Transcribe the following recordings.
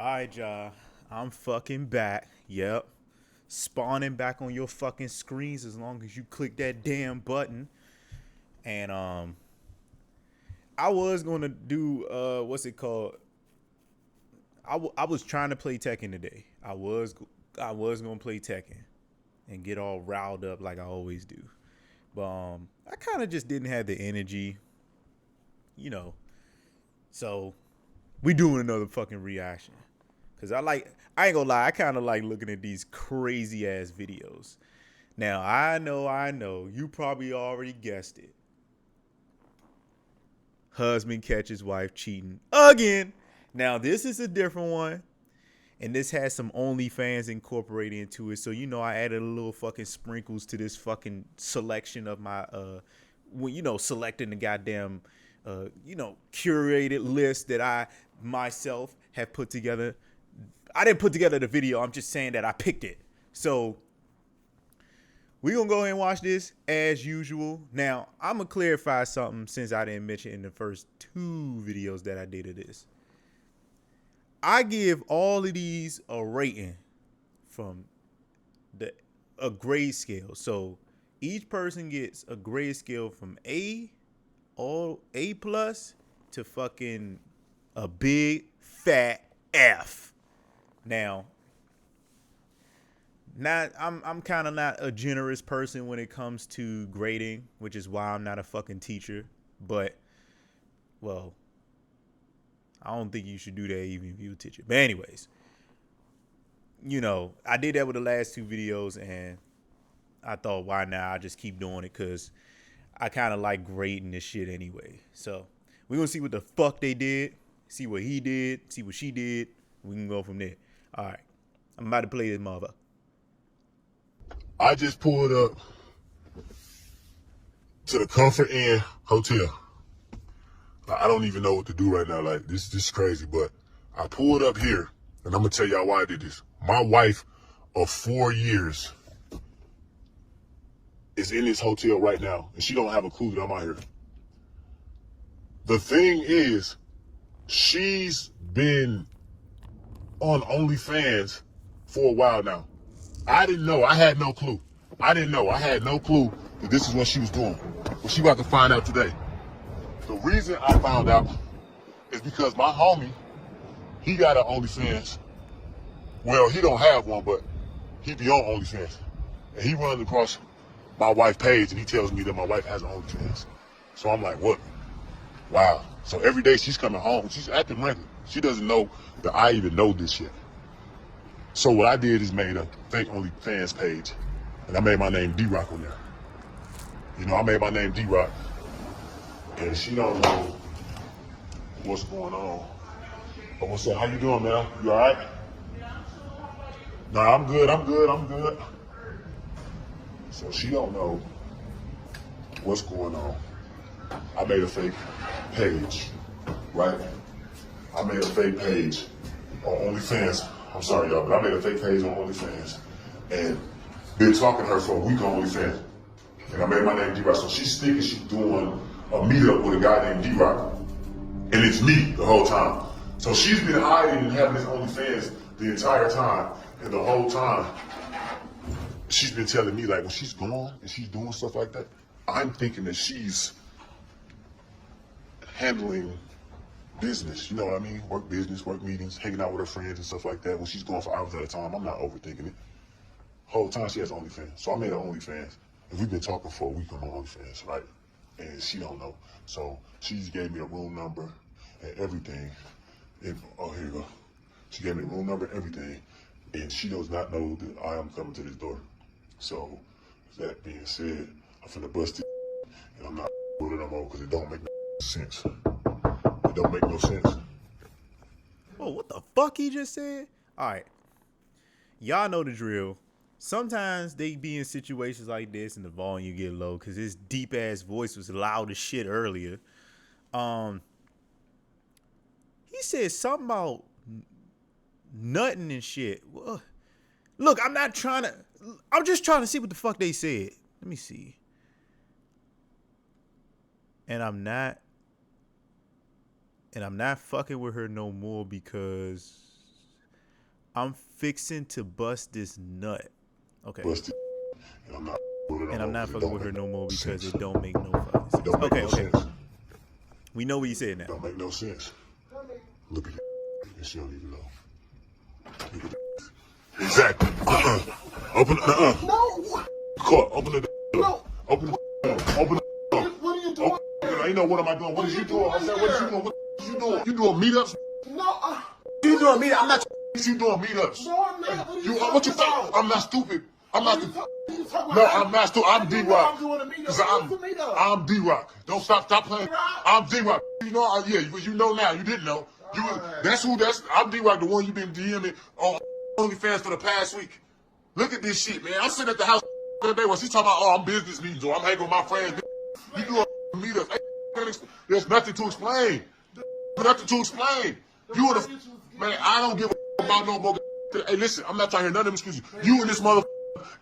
Alright, y'all. I'm fucking back. Yep. Spawning back on your fucking screens as long as you click that damn button. And I was gonna do what's it called? I was trying to play Tekken today. I was gonna play Tekken and get all riled up like I always do. But I kind of just didn't have the energy, you know. So we doing another fucking reaction. Cause I ain't gonna lie, I kind of like looking at these crazy ass videos. Now I know, you probably already guessed it. Husband catches wife cheating again. Now this is a different one, and this has some OnlyFans incorporated into it. So I added a little fucking sprinkles to this fucking selection of my when selecting the goddamn curated list that I myself have put together. I didn't put together the video. I'm just saying that I picked it. So we gonna go ahead and watch this as usual. Now I'm gonna clarify something since I didn't mention in the first two videos that I did of this. I give all of these a rating from a grade scale. So each person gets a grade scale from A plus to fucking a big fat F. Now, I'm kind of not a generous person when it comes to grading, which is why I'm not a fucking teacher. But, well, I don't think you should do that even if you're a teacher. But anyways, I did that with the last two videos, and I thought, why not? I just keep doing it because I kind of like grading this shit anyway. So we're gonna see what the fuck they did, see what he did, see what she did. We can go from there. All right, I'm about to play this mother. I just pulled up to the Comfort Inn Hotel. I don't even know what to do right now. Like, this is crazy, but I pulled up here, and I'm gonna tell y'all why I did this. My wife of 4 years is in this hotel right now, and she don't have a clue that I'm out here. The thing is, she's been on OnlyFans for a while now. I didn't know. I had no clue. I didn't know. I had no clue that this is what she was doing. But she about to find out today. The reason I found out is because my homie, he got an OnlyFans. Well, he don't have one, but he be on OnlyFans. And he runs across my wife's page, and he tells me that my wife has an OnlyFans. So I'm like, what? Wow. So every day she's coming home. She's acting regular. She doesn't know that I even know this shit. So what I did is made a fake OnlyFans page, and I made my name D-Rock on there. I made my name D-Rock, and she don't know what's going on. But what's up? How you doing, man? You all right? Nah, I'm good. So she don't know what's going on. I made a fake page, right? I made a fake page on OnlyFans. I'm sorry, y'all, but I made a fake page on OnlyFans and been talking to her for a week on OnlyFans. And I made my name D-Rock. So she's thinking she's doing a meetup with a guy named D-Rock. And it's me the whole time. So she's been hiding and having this OnlyFans the entire time. And the whole time, she's been telling me, like, when she's gone and she's doing stuff like that, I'm thinking that she's handling business, you know what I mean? Work business, work meetings, hanging out with her friends and stuff like that. When she's going for hours at a time, I'm not overthinking it. Whole time she has OnlyFans. So I made her OnlyFans. And we've been talking for a week on my OnlyFans, right? And she don't know. So she just gave me a room number and everything. And, oh, here you go. She gave me a room number and everything. And she does not know that I am coming to this door. So, that being said, I'm finna bust it. And I'm not with it no more because it don't make no sense. It don't make no sense. Oh, what the fuck he just said? All right, y'all know the drill. Sometimes they be in situations like this and the volume get low because his deep ass voice was loud as shit earlier. He said something about nutting and shit. Look, I'm just trying to see what the fuck they said. Let me see. And I'm not fucking with her no more because I'm fixing to bust this nut. Okay. Busted. And I'm not with it no And I'm more not 'cause it fucking don't with her make no more no because sense. it don't make no fucking It sense. don't make Okay, no okay. sense. We know what you said It now. don't make no sense. Look at you. And she don't even know. Look at that. Exactly. Open. No. Court. Open the. No. Open the. Open the. What are you doing? I ain't know what am I doing. What is you doing? I said, what is you doing? What is you doing? You doing meetups? No. You doing meetups? I'm not. You doing meetups? No, I'm not. What you think? I'm not stupid. I'm not stupid. No, I'm not stupid. I'm D-Rock. Cause I'm D-Rock. Don't stop playing. I'm D-Rock. You know, yeah, you know now. You didn't know. I'm D-Rock, the one you been DMing on OnlyFans for the past week. Look at this shit, man. I'm sitting at the house the other day when she talking about, oh, I'm business meetings or I'm hanging with my friends. You do a meetup. There's nothing to explain. Nothing to explain. You in the man, I don't give a about no more. Hey, listen, I'm not trying to hear none of them excuses. You and this mother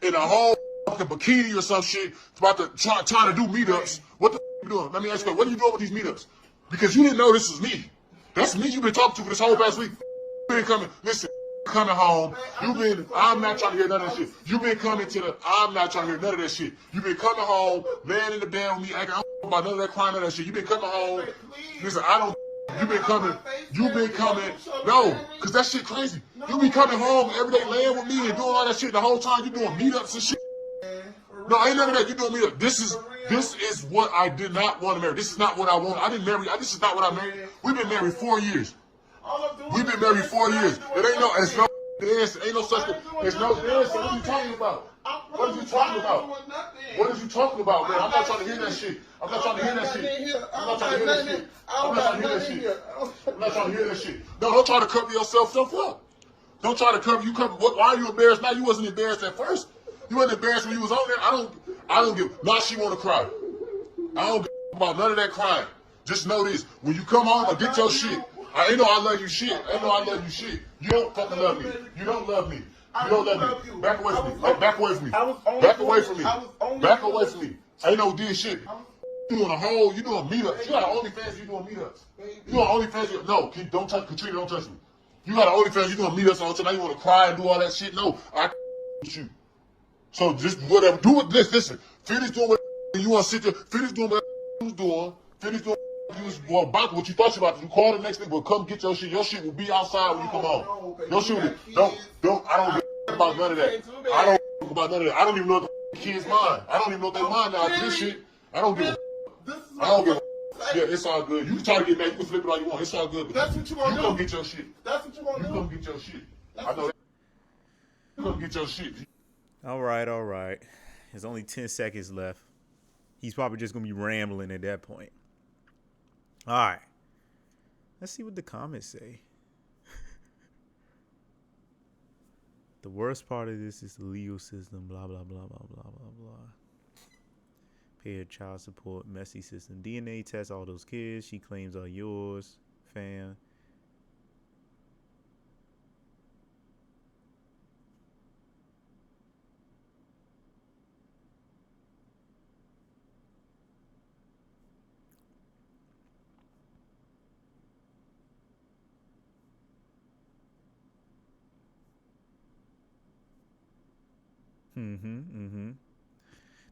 in a whole fucking bikini or some shit about to trying to do meetups. What the you doing? Let me ask you, what are you doing with these meetups? Because you didn't know this was me. That's me you've been talking to for this whole past week. You been coming, listen, coming home. I'm not trying to hear none of that shit. You've been coming I'm not trying to hear none of that shit. You've been coming home, laying in the bed with me, acting about none of that crying, none of that shit. You've been coming home. Listen, you've been coming, no, because that shit crazy. You be coming home every day laying with me and doing all that shit the whole time. You doing meetups and shit. No, ain't none of that. You doing meetups. This is what I did not want to marry. This is not what I want. I didn't marry. This is not what I married. We've been married 4 years. We've been married 4 years. It's no dance. Ain't no such thing. There's no dance. What are you talking about? What are you talking about? What are you talking about, man? I'm not trying to hear that shit. I'm not trying to hear that shit. I'm not trying to hear that shit. I'm not trying to hear that shit. I'm not trying to hear that shit. No, don't try to cover yourself up. Don't try to cover. Why are you embarrassed now? You wasn't embarrassed at first. You wasn't embarrassed when you was on there. I don't give. Now she want to cry. I don't give about none of that crying. Just know this: when you come home, get your shit. I ain't know I love you shit. I ain't know I love you shit. You don't fucking love me. You don't love me. You don't love me. Back away from me. Back away from me. Back away from me. Back away from me. I ain't no did shit. You doing you doing meetups. You got OnlyFans, you doing meetups. You doing OnlyFans, no, don't touch Katrina, don't touch me. You got OnlyFans, you doing meetups all the time. Now you want to cry and do all that shit. No, I with you. So just whatever, do it. Listen, finish doing what you want to sit there. Finish doing what you was doing. Finish doing about what you thought you about to do. Call the next thing, but come get your shit. Your shit will be outside when you come home. Your shit will be, don't, I don't give about none of that. I don't give about none of that. I don't even know if the kids mind. I don't even know if they mind now. This shit, I don't give a I don't give a yeah, it's all good. You can try to get mad. You can flip it all you want. It's all good. That's what you want to do. You come get your shit. That's what you want to do. You come get your shit. I know that. You come get your shit. All right. There's only 10 seconds left. He's probably just going to be rambling at that point. All right. Let's see what the comments say. The worst part of this is the legal system, blah, blah, blah, blah, blah, blah, blah. Pay child support, messy system. DNA test all those kids. She claims are yours, fam.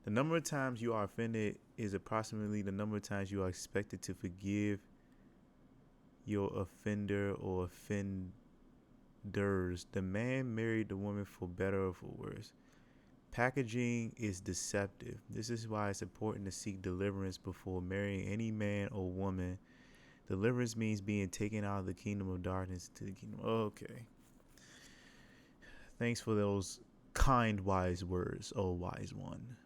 The number of times you are offended is approximately the number of times you are expected to forgive your offender or offenders. The man married the woman for better or for worse. Packaging is deceptive. This is why it's important to seek deliverance before marrying any man or woman. Deliverance means being taken out of the kingdom of darkness to the kingdom. Okay. Thanks for those kind, wise words, oh wise one.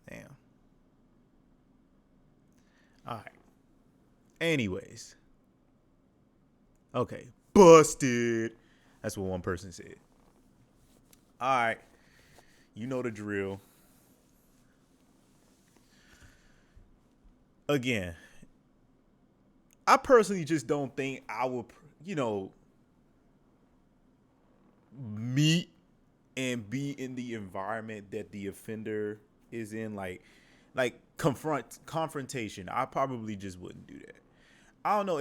Damn. All right. Anyways. Okay. Busted. That's what one person said. All right. You know the drill. Again, I personally just don't think I would, meet and be in the environment that the offender is in, like confrontation. I probably just wouldn't do that. I don't know.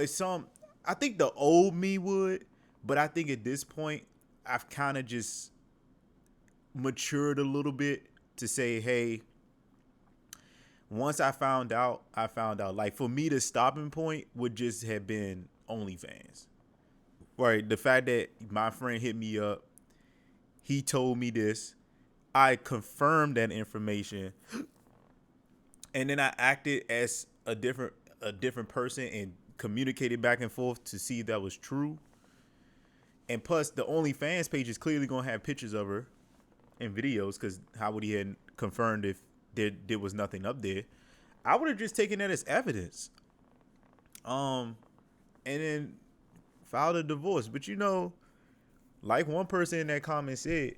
I think the old me would, but I think at this point, I've kind of just matured a little bit to say, hey, once I found out, I found out. Like for me, the stopping point would just have been OnlyFans. Right. The fact that my friend hit me up, he told me this. I confirmed that information, and then I acted as a different person and communicated back and forth to see if that was true. And plus, the OnlyFans page is clearly gonna have pictures of her and videos, because how would he have confirmed if there was nothing up there? I would have just taken that as evidence, and then filed a divorce. But like one person in that comment said,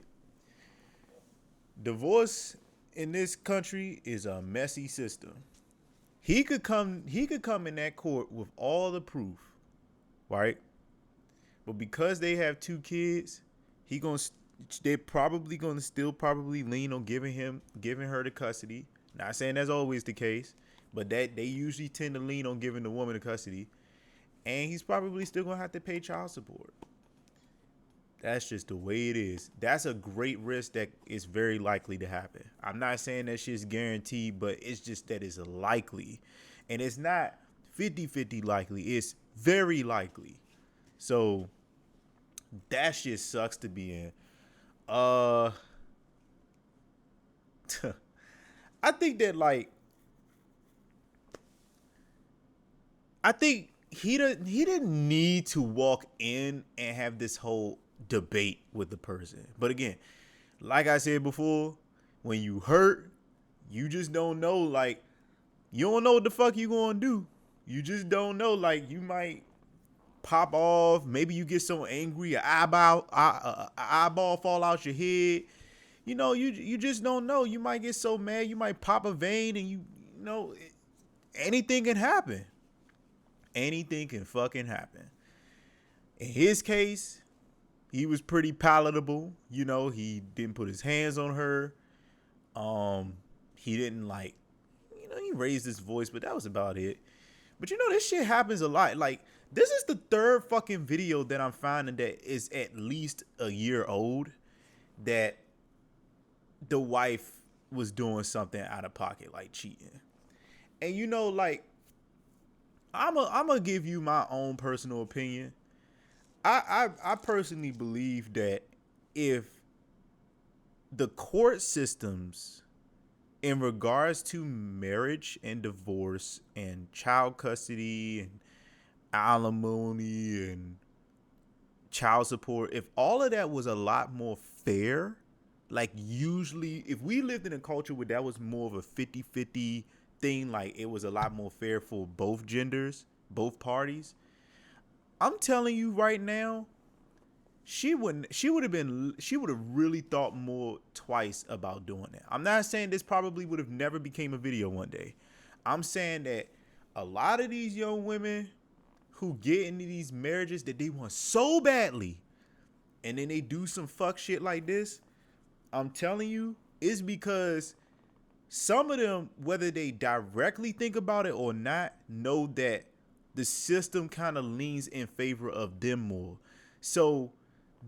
divorce in this country is a messy system. He could come in that court with all the proof, right? But because they have 2 kids, they're probably gonna still probably lean on giving her the custody. Not saying that's always the case, but that they usually tend to lean on giving the woman the custody. And he's probably still gonna have to pay child support. That's just the way it is. That's a great risk that is very likely to happen. I'm not saying that shit's guaranteed, but it's just that it's likely. And it's not 50-50 likely. It's very likely. So that shit sucks to be in. I think that I think he didn't need to walk in and have this whole debate with the person. But again, like I said before, when you hurt, you just don't know. Like, you don't know what the fuck you gonna do. You just don't know. Like, you might pop off. Maybe you get so angry, an eyeball fall out your head. You just don't know. You might get so mad, you might pop a vein, and anything can happen. Anything can fucking happen. In his case, he was pretty palatable. He didn't put his hands on her. He didn't he raised his voice, but that was about it. But this shit happens a lot. Like, this is the 3rd fucking video that I'm finding that is at least a year old, that the wife was doing something out of pocket, like cheating. And I'm gonna give you my own personal opinion. I personally believe that if the court systems in regards to marriage and divorce and child custody and alimony and child support, if all of that was a lot more fair, like usually if we lived in a culture where that was more of a 50-50 thing, like it was a lot more fair for both genders, both parties, I'm telling you right now, she would have really thought more twice about doing that. I'm not saying this probably would have never became a video one day. I'm saying that a lot of these young women who get into these marriages that they want so badly, and then they do some fuck shit like this, I'm telling you, it's because some of them, whether they directly think about it or not, know that the system kind of leans in favor of them more. So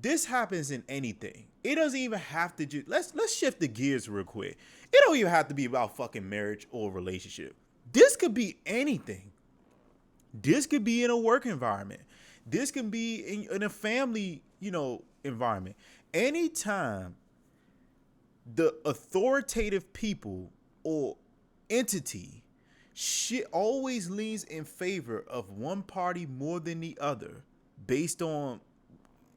this happens in anything. It doesn't even have to just let's shift the gears real quick. It don't even have to be about fucking marriage or relationship. This could be anything. This could be in a work environment. This can be in a family, environment. Anytime the authoritative people or entity, shit always leans in favor of one party more than the other based on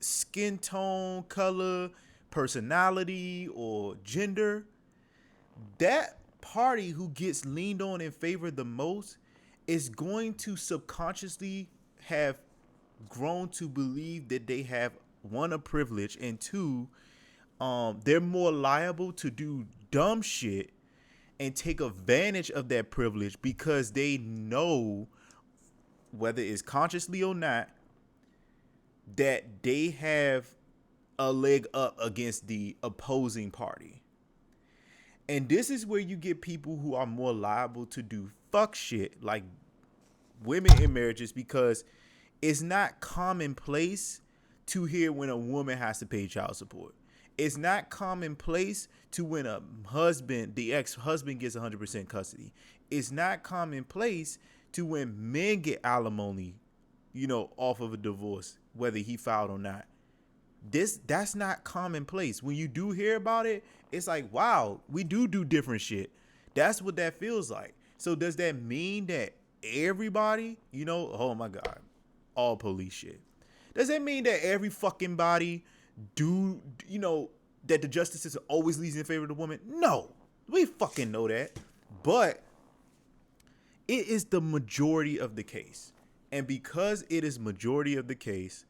skin tone, color, personality, or gender. That party who gets leaned on in favor the most is going to subconsciously have grown to believe that they have, one, a privilege, and two, they're more liable to do dumb shit and take advantage of that privilege because they know, whether it's consciously or not, that they have a leg up against the opposing party. And this is where you get people who are more liable to do fuck shit like women in marriages, because it's not commonplace to hear when a woman has to pay child support. It's not commonplace to when a husband, the ex-husband, gets 100% custody. It's not commonplace to when men get alimony, off of a divorce, whether he filed or not. That's not commonplace. When you do hear about it, it's like, wow, we do different shit. That's what that feels like. So does that mean that everybody, oh my God, all police shit? Does that mean that every fucking body that the justice system always leads in favor of the woman? No, we fucking know that. But it is the majority of the case. And because it is majority of the case,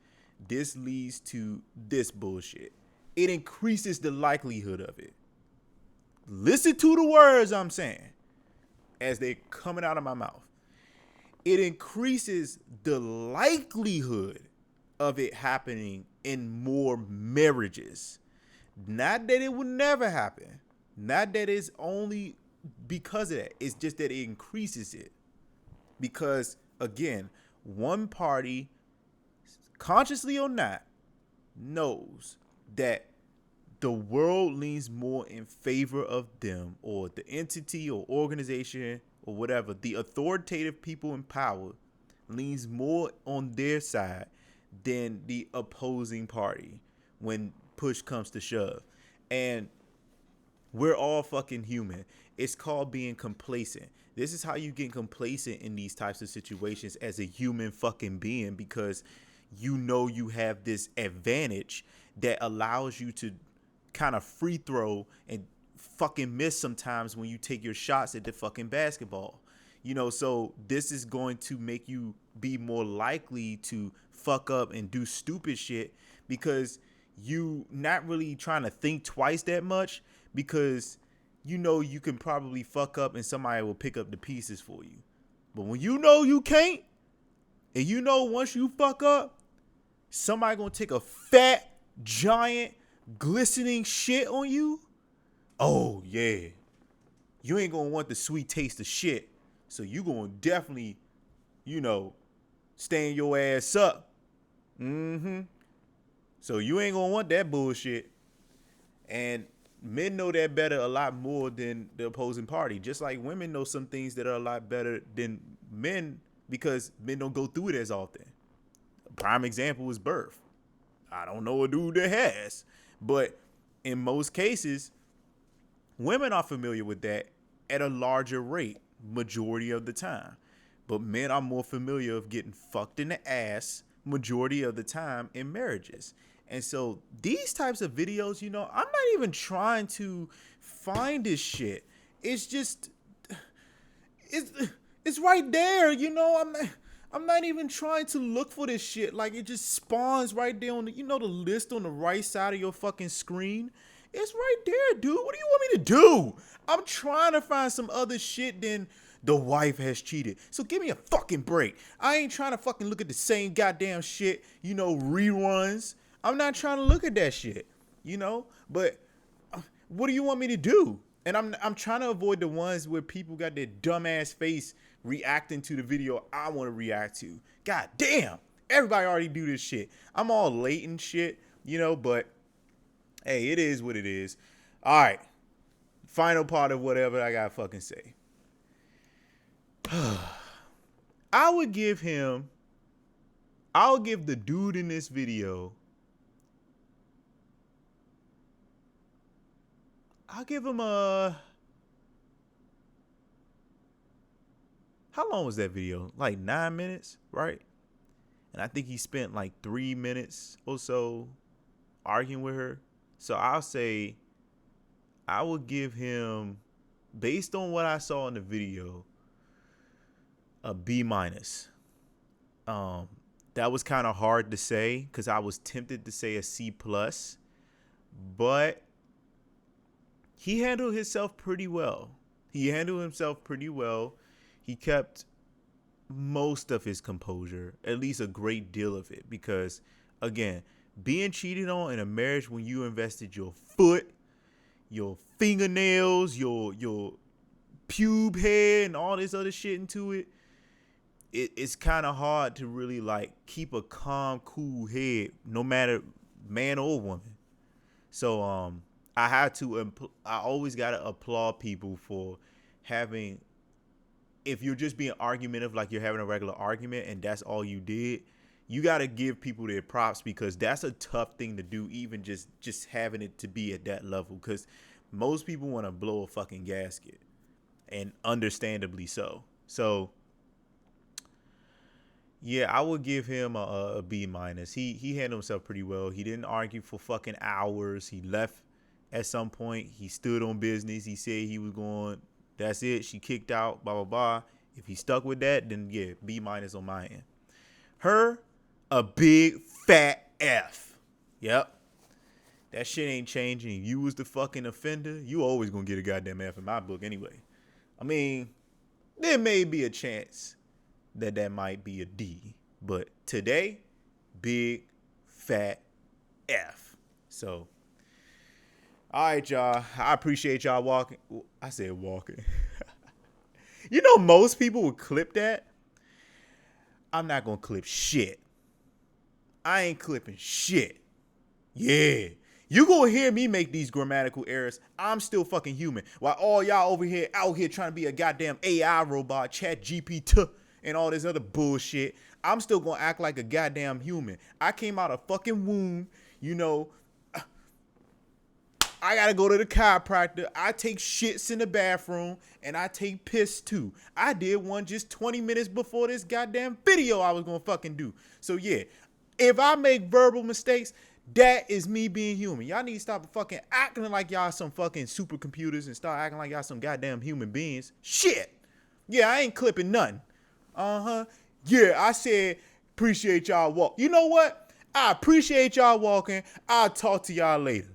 this leads to this bullshit. It increases the likelihood of it. Listen to the words I'm saying as they're coming out of my mouth. It increases the likelihood of it happening in more marriages. Not that it would never happen. Not that it's only because of that. It's just that it increases it. Because, again, one party, consciously or not, knows that the world leans more in favor of them, or the entity or organization or whatever, the authoritative people in power leans more on their side than the opposing party when push comes to shove. And we're all fucking human. It's called being complacent. This is how you get complacent in these types of situations as a human fucking being, because you have this advantage that allows you to kind of free throw and fucking miss sometimes when you take your shots at the fucking basketball. So this is going to make you be more likely to fuck up and do stupid shit, because you not really trying to think twice that much, because you can probably fuck up and somebody will pick up the pieces for you. But when you can't, and once you fuck up, somebody gonna take a fat, giant, glistening shit on you. Oh yeah, you ain't gonna want the sweet taste of shit. So you gonna definitely, stand your ass up. So you ain't gonna want that bullshit. And men know that better a lot more than the opposing party. Just like women know some things that are a lot better than men, because men don't go through it as often. A prime example is birth. I don't know a dude that has, but in most cases, women are familiar with that at a larger rate majority of the time. But men are more familiar of getting fucked in the ass majority of the time in marriages. And so these types of videos, I'm not even trying to find this shit. It's just, it's right there, I'm not even trying to look for this shit. Like, it just spawns right there on the, the list on the right side of your fucking screen. It's right there, dude. What do you want me to do? I'm trying to find some other shit than the wife has cheated. So give me a fucking break. I ain't trying to fucking look at the same goddamn shit, reruns. I'm not trying to look at that shit, but what do you want me to do? And I'm trying to avoid the ones where people got their dumbass face reacting to the video I want to react to. God damn, everybody already do this shit. I'm all late and shit, but hey, it is what it is. All right, final part of whatever I gotta fucking say. I'll give the dude in this video, I'll give him how long was that video? Like 9 minutes, right? And I think he spent like 3 minutes or so arguing with her. So I'll say I would give him, based on what I saw in the video, a B minus. That was kind of hard to say because I was tempted to say a C plus, but he handled himself pretty well. He kept most of his composure, at least a great deal of it, because again, being cheated on in a marriage when you invested your foot, your fingernails, your pube hair, and all this other shit into it, it's kind of hard to really like keep a calm, cool head, no matter man or woman. So I always gotta applaud people for having. If you're just being argumentative, like you're having a regular argument, and that's all you did, you gotta give people their props because that's a tough thing to do. Even just having it to be at that level, because most people want to blow a fucking gasket, and understandably so. So yeah, I would give him a B minus. He handled himself pretty well. He didn't argue for fucking hours. He left at some point. He stood on business. He said he was going. That's it. She kicked out. Blah blah blah. If he stuck with that, then yeah, B minus on my end. Her, a big fat F. Yep. That shit ain't changing. If you was the fucking offender, you always gonna get a goddamn F in my book anyway. I mean, there may be a chance that might be a D. But today, big, fat F. So, all right, y'all. I appreciate y'all walking. I said walking. You know, most people would clip that. I'm not going to clip shit. I ain't clipping shit. Yeah. You gonna hear me make these grammatical errors. I'm still fucking human. While all y'all over here, out here trying to be a goddamn AI robot, chat GPT, and all this other bullshit, I'm still gonna act like a goddamn human. I came out of fucking womb, you know. I gotta go to the chiropractor. I take shits in the bathroom, and I take piss too. I did one just 20 minutes before this goddamn video I was gonna fucking do. So yeah, if I make verbal mistakes, that is me being human. Y'all need to stop fucking acting like y'all some fucking supercomputers and start acting like y'all some goddamn human beings. Shit. Yeah, I ain't clipping nothing. Yeah, I said appreciate y'all walk. You know what? I appreciate y'all walking. I'll talk to y'all later.